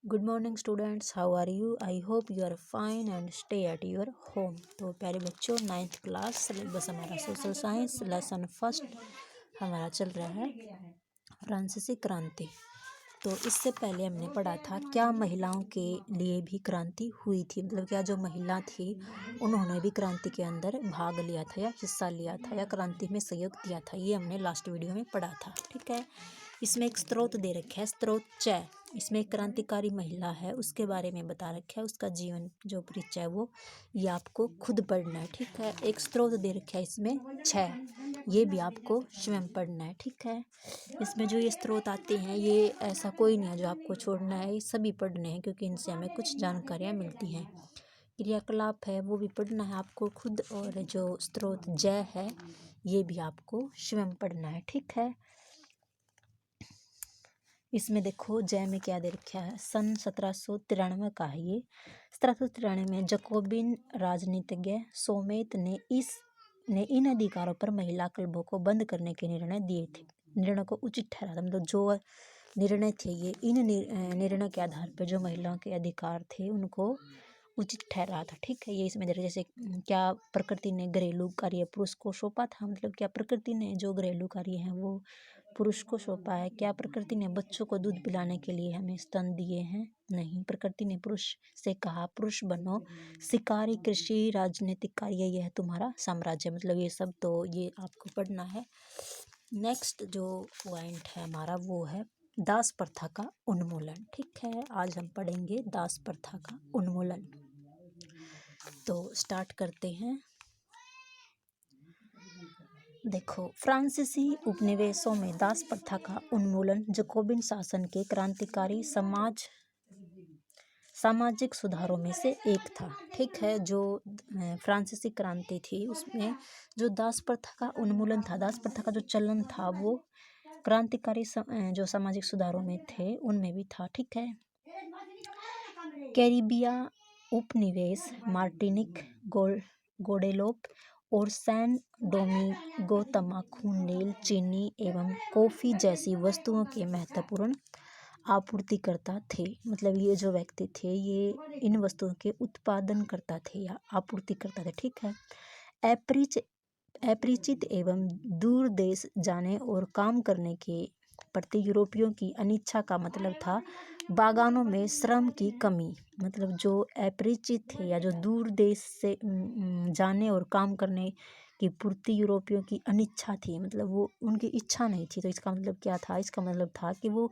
Good morning students, how are you? I hope you are fine and stay at your home. तो प्यारे बच्चों, 9th class syllabus हमारा social science lesson first हमारा चल रहा है फ्रांसीसी क्रांति। तो इससे पहले हमने पढ़ा था क्या महिलाओं के लिए भी क्रांति हुई थी, मतलब क्या जो महिला थी उन्होंने भी क्रांति के अंदर भाग लिया था या हिस्सा लिया था या क्रांति में सहयोग दिया था। ये हमने लास्ट वीडियो में पढ़ा था। ठीक है, इसमें एक स्रोत दे रखा है, स्रोत च। इसमें एक क्रांतिकारी महिला है, उसके बारे में बता रखा है, उसका जीवन जो परिचय है वो ये आपको खुद पढ़ना है। ठीक है, एक स्रोत दे रखा है इसमें 6, ये भी आपको स्वयं पढ़ना है। ठीक है, इसमें जो ये स्रोत आते हैं ये ऐसा कोई नहीं है जो आपको छोड़ना है, ये सभी पढ़ने हैं क्योंकि इनसे हमें कुछ जानकारियाँ मिलती हैं। क्रियाकलाप है वो भी पढ़ना है आपको खुद, और जो स्रोत जय है ये भी आपको स्वयं पढ़ना है। ठीक है, इसमें देखो जय में क्या दे रखा है, सन 1793 का है ये। 1793 में जकोबिन राजनीतिज्ञ सोमेत ने इन अधिकारों पर महिला क्लबों को बंद करने के निर्णय दिए थे। निर्णय को उचित ठहरा था, मतलब जो निर्णय थे ये इन निर्णय के आधार पर जो महिलाओं के अधिकार थे उनको उचित ठहरा था। ठीक है, ये इसमें जैसे क्या प्रकृति ने घरेलू कार्य पुरुष को सौंपा था, मतलब क्या प्रकृति ने जो घरेलू कार्य हैं वो पुरुष को सौंपा है। क्या प्रकृति ने बच्चों को दूध पिलाने के लिए हमें स्तन दिए हैं? नहीं, प्रकृति ने पुरुष से कहा पुरुष बनो, शिकारी, कृषि, राजनीतिक कार्य, यह है तुम्हारा साम्राज्य। मतलब ये सब तो ये आपको पढ़ना है। नेक्स्ट जो पॉइंट है हमारा वो है दास प्रथा का उन्मूलन। ठीक है, आज हम पढ़ेंगे दास प्रथा का उन्मूलन। तो स्टार्ट करते हैं। देखो, फ्रांसीसी उपनिवेशों में दास प्रथा का उन्मूलन जकोबिन शासन के क्रांतिकारी सामाजिक सुधारों में से एक था। ठीक है, जो फ्रांसीसी क्रांति थी उसमें जो दास प्रथा का उन्मूलन था, दास प्रथा का जो चलन था वो क्रांतिकारी जो सामाजिक सुधारों में थे उनमें भी था। ठीक है, कैरिबिया उपनिवेश मार्टिनिक, गोडेलोप और सैन डोमिंगो तम्बाकू, नील, चीनी एवं कॉफी जैसी वस्तुओं के महत्वपूर्ण आपूर्तिकर्ता थे। मतलब ये जो व्यक्ति थे ये इन वस्तुओं के उत्पादनकर्ता थे या आपूर्तिकर्ता थे। ठीक है, अपरिचित एवं दूर देश जाने और काम करने के प्रति यूरोपियों की अनिच्छा का मतलब था बागानों में श्रम की कमी। मतलब जो अपरिचित थे या जो दूर देश से जाने और काम करने की पूर्ति यूरोपियों की अनिच्छा थी, मतलब वो उनकी इच्छा नहीं थी। तो इसका मतलब क्या था? इसका मतलब था कि वो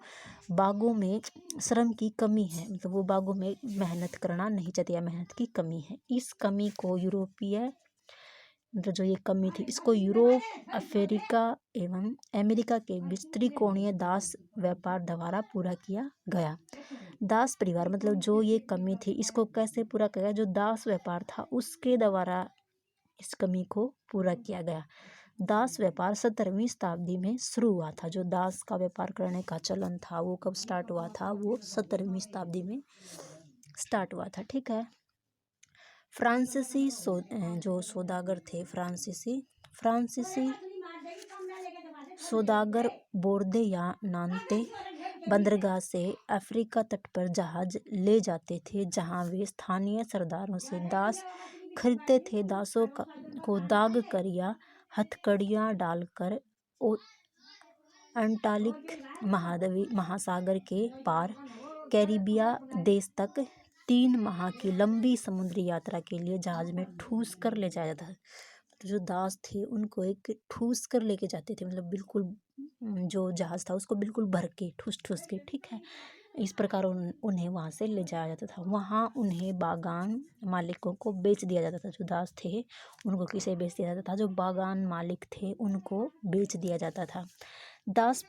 बागों में श्रम की कमी है, मतलब वो बागों में मेहनत करना नहीं चाहते या मेहनत की कमी है। इस कमी को यूरोपीय, मतलब जो ये कमी थी इसको यूरोप, अफ्रीका एवं अमेरिका के बीच त्रिकोणीय दास व्यापार द्वारा पूरा किया गया। दास परिवार, मतलब जो ये कमी थी इसको कैसे पूरा किया गया? जो दास व्यापार था उसके द्वारा इस कमी को पूरा किया गया। दास व्यापार 17वीं शताब्दी में शुरू हुआ था। जो दास का व्यापार करने का चलन था वो कब स्टार्ट हुआ था? वो 17वीं शताब्दी में स्टार्ट हुआ था। ठीक है, फ्रांसीसी जो सौदागर थे, फ्रांसीसी सौदागर बोर्दे या नान्ते बंदरगाह से अफ्रीका तट पर जहाज ले जाते थे, जहां वे स्थानीय सरदारों से दास खरीदते थे। दासों को दाग कर या हथकड़ियाँ डालकर अंटार्कटिक महासागर के पार कैरिबिया देश तक 3 माह की लंबी समुद्री यात्रा के लिए जहाज में ठूस कर ले जाया जाता था। तो जो दास थे उनको एक ठूस कर लेके जाते थे, मतलब बिल्कुल जो जहाज था उसको बिल्कुल भर के ठूस के। ठीक है, इस प्रकार उन्हें वहाँ से ले जाया जाता था। वहाँ उन्हें बागान मालिकों को बेच दिया जाता था। जो दास थे उनको किसे बेच दिया जाता था? जो बागान मालिक थे उनको बेच दिया जाता था। दास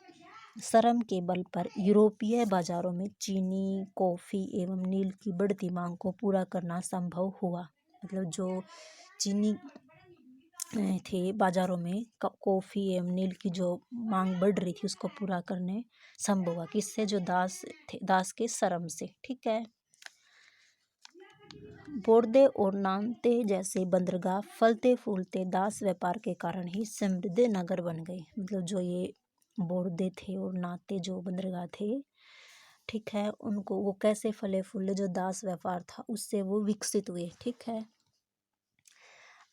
श्रम के बल पर यूरोपीय बाजारों में चीनी, कॉफ़ी एवं नील की बढ़ती मांग को पूरा करना संभव हुआ। मतलब जो चीनी थे बाजारों में, कॉफ़ी एवं नील की जो मांग बढ़ रही थी उसको पूरा करने संभव हुआ। किससे? जो दास थे, दास के श्रम से। ठीक है, बोर्दे और नान्ते जैसे बंदरगाह फलते फूलते दास व्यापार के कारण ही समृद्ध नगर बन गए। मतलब जो ये बोर्दे थे और नाते जो बंदरगाह थे ठीक है, उनको वो कैसे फले फूले, जो दास व्यापार था उससे वो विकसित हुए। ठीक है,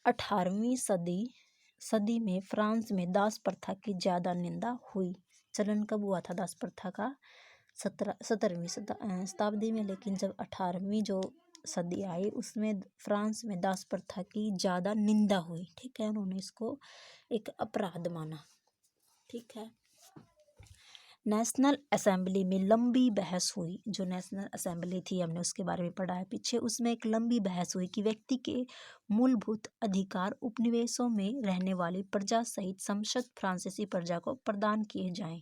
18वीं सदी में फ्रांस में दास प्रथा की ज्यादा निंदा हुई। चलन कब हुआ था दास प्रथा का? 17वीं शताब्दी में। लेकिन जब 18वीं जो सदी आई उसमें फ्रांस में दास प्रथा की ज्यादा निंदा हुई। ठीक है, उन्होंने इसको एक अपराध माना। ठीक है, नेशनल असेंबली में लंबी बहस हुई। जो नेशनल असेंबली थी, हमने उसके बारे में पढ़ा है पीछे, उसमें एक लंबी बहस हुई कि व्यक्ति के मूलभूत अधिकार उपनिवेशों में रहने वाली प्रजा सहित समस्त फ्रांसीसी प्रजा को प्रदान किए जाएं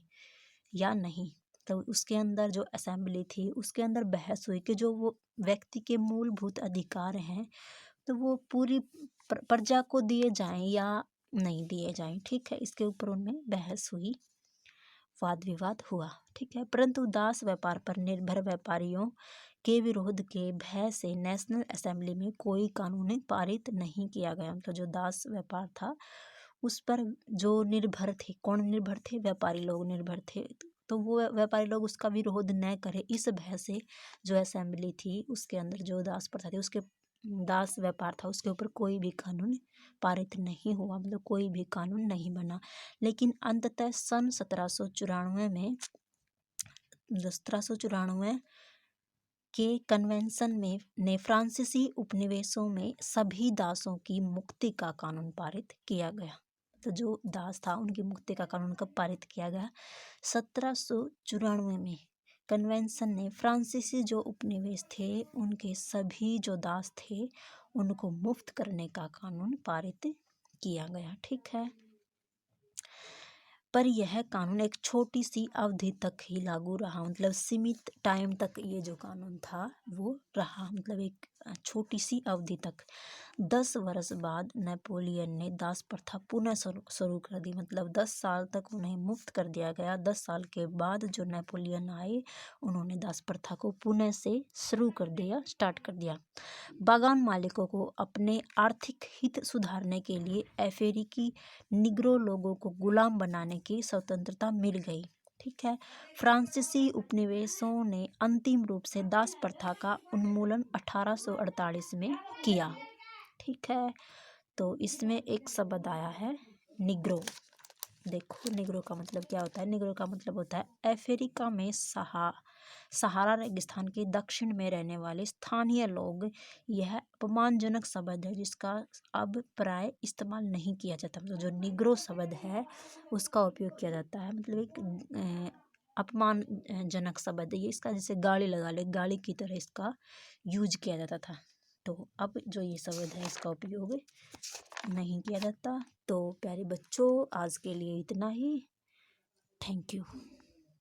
या नहीं। तो उसके अंदर जो असेंबली थी उसके अंदर बहस हुई कि जो वो व्यक्ति के मूलभूत अधिकार हैं तो वो पूरी प्रजा को दिए जाएं या नहीं दिए जाएं। ठीक है, इसके ऊपर उनमें बहस हुई, वाद विवाद हुआ। ठीक है, परंतु दास व्यापार पर निर्भर व्यापारियों के विरोध के भय से नेशनल असेंबली में कोई कानून पारित नहीं किया गया। तो जो दास व्यापार था उस पर जो निर्भर थे, कौन निर्भर थे? व्यापारी लोग निर्भर थे। तो वो व्यापारी लोग उसका विरोध न करे इस भय से जो असेंबली थी उसके अंदर जो दास प्रथा थी, उसके दास व्यापार था, उसके ऊपर कोई भी कानून पारित नहीं हुआ, मतलब कोई भी कानून नहीं बना। लेकिन अंततः सन 1794 में 1794 के कन्वेंशन में ने फ्रांसीसी उपनिवेशों में सभी दासों की मुक्ति का कानून पारित किया गया। तो जो दास था उनकी मुक्ति का कानून कब पारित किया गया? 1794 में कन्वेंशन ने फ्रांसीसी जो उपनिवेश थे उनके सभी जो दास थे उनको मुक्त करने का कानून पारित किया गया। ठीक है, पर यह कानून एक छोटी सी अवधि तक ही लागू रहा, मतलब सीमित टाइम तक ये जो कानून था वो रहा, मतलब एक छोटी सी अवधि तक। 10 वर्ष बाद नेपोलियन ने दास प्रथा पुनः शुरू कर दी, मतलब 10 साल तक उन्हें मुक्त कर दिया गया। 10 साल के बाद जो नेपोलियन आए उन्होंने दास प्रथा को पुनः से शुरू कर दिया, स्टार्ट कर दिया। बागान मालिकों को अपने आर्थिक हित सुधारने के लिए अफ्रीकी निग्रो लोगों को गुलाम बनाने की स्वतंत्रता मिल गई। ठीक है, फ्रांसीसी उपनिवेशों ने अंतिम रूप से दास प्रथा का उन्मूलन 1848 में किया। ठीक है, तो इसमें एक शब्द आया है निग्रो। देखो निग्रो का मतलब क्या होता है? निग्रो का मतलब होता है अफ्रीका में सहारा रेगिस्तान के दक्षिण में रहने वाले स्थानीय लोग। यह अपमानजनक शब्द है जिसका अब प्राय इस्तेमाल नहीं किया जाता। मतलब जो निग्रो शब्द है उसका उपयोग किया जाता है, मतलब एक अपमानजनक शब्द है ये। इसका जैसे गाली लगा ले, गाली की तरह इसका यूज किया जाता था। तो अब जो ये शब्द है इसका उपयोग नहीं किया जाता। तो प्यारे बच्चों आज के लिए इतना ही। Thank you.